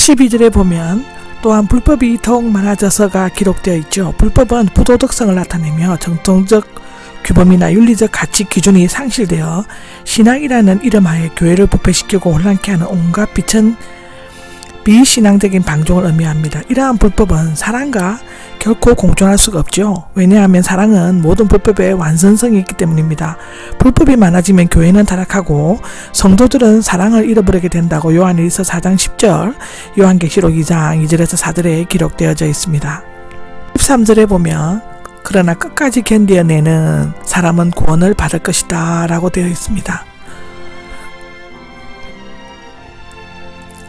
12절에 보면 또한 불법이 더욱 많아져서가 기록되어 있죠. 불법은 부도덕성을 나타내며 정통적 규범이나 윤리적 가치 기준이 상실되어 신앙이라는 이름하에 교회를 부패시키고 혼란케 하는 온갖 비신앙적인 방종을 의미합니다. 이러한 불법은 사랑과 결코 공존할 수가 없죠. 왜냐하면 사랑은 모든 불법의 완성성이 있기 때문입니다. 불법이 많아지면 교회는 타락하고 성도들은 사랑을 잃어버리게 된다고 요한일서 4장 10절, 요한계시록 2장 2절에서 4절에 기록되어져 있습니다. 13절에 보면 그러나 끝까지 견뎌내는 사람은 구원을 받을 것이다 라고 되어 있습니다.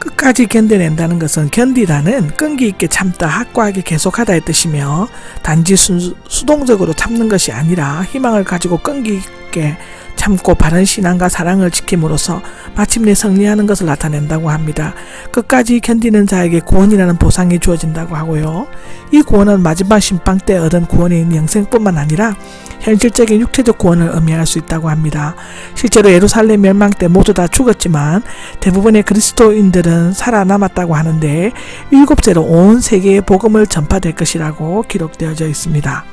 끝까지 견뎌낸다는 것은 견디다는 끈기 있게 참다, 확고하게 계속하다의 뜻이며 단지 수동적으로 참는 것이 아니라 희망을 가지고 끈기 있게 참고 바른 신앙과 사랑을 지킴으로써 마침내 승리하는 것을 나타낸다고 합니다. 끝까지 견디는 자에게 구원이라는 보상이 주어진다고 하고요. 이 구원은 마지막 심판 때 얻은 구원인 영생뿐만 아니라 현실적인 육체적 구원을 의미할 수 있다고 합니다. 실제로 예루살렘 멸망 때 모두 다 죽었지만 대부분의 그리스도인들은 살아남았다고 하는데 7제로 온 세계에 복음을 전파될 것이라고 기록되어져 있습니다.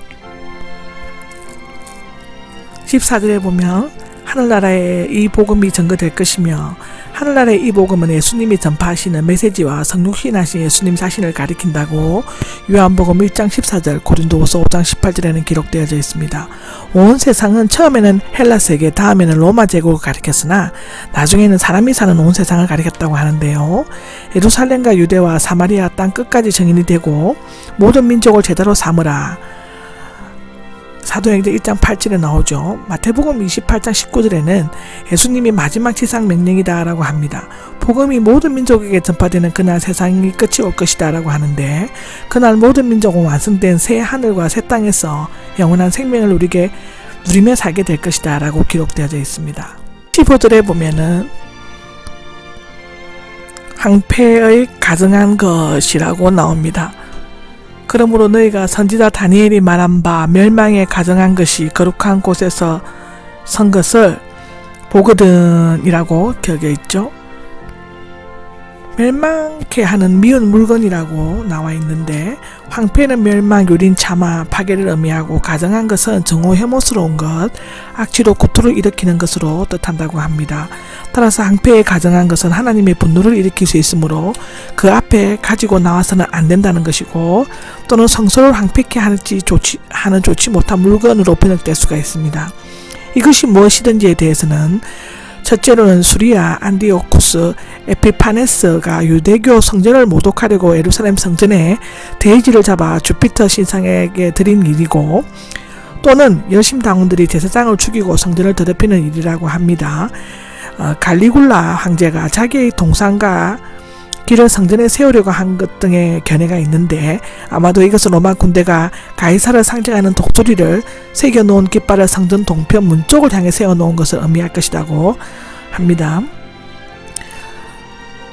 14절에 보면 하늘나라에 이 복음이 전거될 것이며 하늘나라의 이 복음은 예수님이 전파하시는 메시지와 성육신하신 예수님 자신을 가리킨다고 요한복음 1장 14절, 고린도후서 5장 18절에는 기록되어져 있습니다. 온 세상은 처음에는 헬라 세계, 다음에는 로마 제국을 가리켰으나 나중에는 사람이 사는 온 세상을 가리켰다고 하는데요. 예루살렘과 유대와 사마리아 땅 끝까지 정인이 되고 모든 민족을 제대로 삼으라. 사도행전 1장 8절에 나오죠. 마태복음 28장 19절에는 예수님이 마지막 지상 명령이다 라고 합니다. 복음이 모든 민족에게 전파되는 그날 세상이 끝이 올 것이다 라고 하는데 그날 모든 민족은 완성된 새 하늘과 새 땅에서 영원한 생명을 누리며 살게 될 것이다 라고 기록되어져 있습니다. 15절에 보면은 황폐의 가증한 것이라고 나옵니다. 그러므로 너희가 선지자 다니엘이 말한 바 멸망에 가증한 것이 거룩한 곳에서 선 것을 보거든이라고 기억해 있죠. 멸망케 하는 미운 물건이라고 나와 있는데 황폐는 멸망, 유린, 참화, 파괴를 의미하고 가증한 것은 정오 혐오스러운 것, 악취로 고토를 일으키는 것으로 뜻한다고 합니다. 따라서 황폐에 가증한 것은 하나님의 분노를 일으킬 수 있으므로 그 앞에 가지고 나와서는 안 된다는 것이고 또는 성소를 황폐케 하는 좋지 못한 물건으로 번역될 수가 있습니다. 이것이 무엇이든지에 대해서는 첫째로는 수리아 안디오쿠스 에피파네스가 유대교 성전을 모독하려고 예루살렘 성전에 대지를 잡아 주피터 신상에게 드린 일이고 또는 열심당원들이 제사장을 죽이고 성전을 더럽히는 일이라고 합니다. 갈리굴라 황제가 자기의 동상과 길을 성전에 세우려고 한 것 등의 견해가 있는데 아마도 이것은 로마 군대가 가이사를 상징하는 독수리를 새겨놓은 깃발을 성전 동편 문 쪽을 향해 세워놓은 것을 의미할 것이라고 합니다.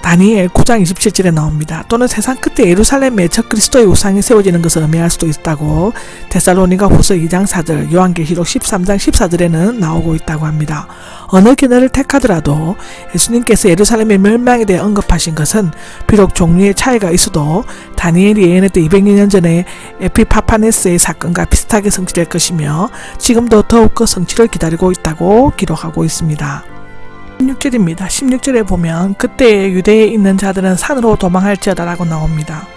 다니엘 9장 27절에 나옵니다. 또는 세상 끝에 예루살렘에 적그리스도의 우상이 세워지는 것을 의미할 수도 있다고 데살로니가 후서 2장 4절, 요한계시록 13장 14절에는 나오고 있다고 합니다. 어느 견해를 택하더라도 예수님께서 예루살렘의 멸망에 대해 언급하신 것은 비록 종류의 차이가 있어도 다니엘이 예언했던 200년 전에 에피파파네스의 사건과 비슷하게 성취될 것이며 지금도 더욱 그 성취를 기다리고 있다고 기록하고 있습니다. 16절입니다. 16절에 보면 그때 유대에 있는 자들은 산으로 도망할지어다 라고 나옵니다.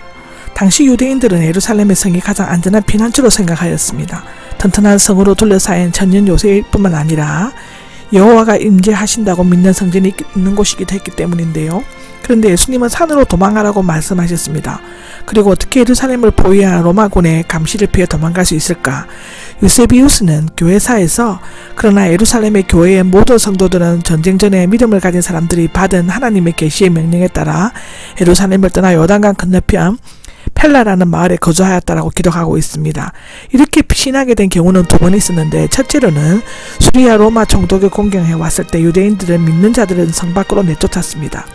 당시 유대인들은 예루살렘의 성이 가장 안전한 피난처로 생각하였습니다. 튼튼한 성으로 둘러싸인 천년 요새일 뿐만 아니라 여호와가 임재하신다고 믿는 성전이 있는 곳이기도 했기 때문인데요. 그런데 예수님은 산으로 도망가라고 말씀하셨습니다. 그리고 어떻게 예루살렘을 보유한 로마군의 감시를 피해 도망갈 수 있을까? 유세비우스는 교회사에서 그러나 예루살렘의 교회의 모든 성도들은 전쟁 전에 믿음을 가진 사람들이 받은 하나님의 계시의 명령에 따라 예루살렘을 떠나 요단강 건너편 펠라라는 마을에 거주하였다라고 기록하고 있습니다. 이렇게 신하게 된 경우는 두 번 있었는데 첫째로는 수리아 로마 총독을 공경해 왔을 때 유대인들은 믿는 자들은 성 밖으로 내쫓았습니다.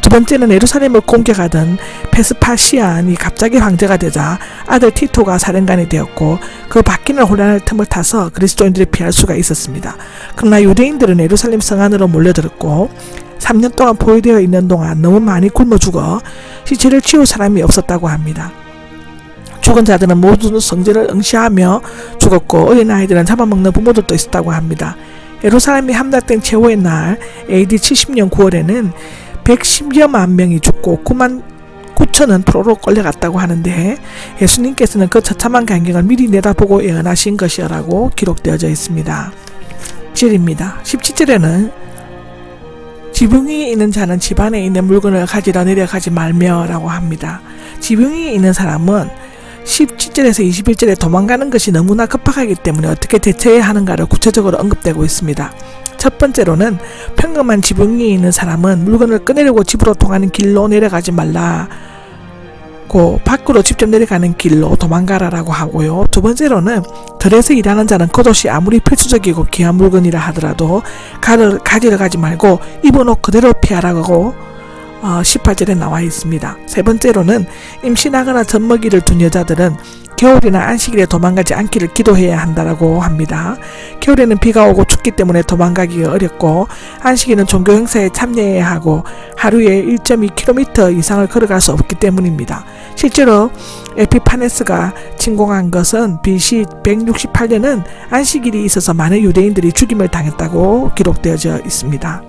두 번째는 예루살렘을 공격하던 베스파시안이 갑자기 황제가 되자 아들 티토가 사령관이 되었고 그 바뀌는 혼란의 틈을 타서 그리스도인들이 피할 수가 있었습니다. 그러나 유대인들은 예루살렘 성 안으로 몰려들었고 3년 동안 포위되어 있는 동안 너무 많이 굶어 죽어 시체를 치울 사람이 없었다고 합니다. 죽은 자들은 모두 성전을 응시하며 죽었고 어린아이들은 잡아먹는 부모들도 있었다고 합니다. 예루살렘이 함락된 최후의 날 AD 70년 9월에는 110여만 명이 죽고 9만 9천은 포로로 끌려갔다고 하는데 예수님께서는 그 처참한 광경을 미리 내다보고 예언하신 것이라고 기록되어져 있습니다. 17입니다. 17절에는 지붕 위에 있는 자는 집 안에 있는 물건을 가지러 내려가지 말며 라고 합니다. 지붕 위에 있는 사람은 17절에서 21절에 도망가는 것이 너무나 급박하기 때문에 어떻게 대처해야 하는가를 구체적으로 언급되고 있습니다. 첫 번째로는 평범한 지붕 위에 있는 사람은 물건을 꺼내려고 집으로 통하는 길로 내려가지 말라고 밖으로 직접 내려가는 길로 도망가라라고 하고요. 두 번째로는 들에서 일하는 자는 겉옷이 아무리 필수적이고 귀한 물건이라 하더라도 가지러 가지 말고 입은 옷 그대로 피하라고 18절에 나와 있습니다. 세 번째로는 임신하거나 젖먹이를 둔 여자들은 겨울이나 안식일에 도망가지 않기를 기도해야 한다라고 합니다. 겨울에는 비가 오고 춥기 때문에 도망가기가 어렵고 안식일은 종교 행사에 참여해야 하고 하루에 1.2km 이상을 걸어갈 수 없기 때문입니다. 실제로 에피파네스가 침공한 것은 BC 168년은 안식일이 있어서 많은 유대인들이 죽임을 당했다고 기록되어져 있습니다.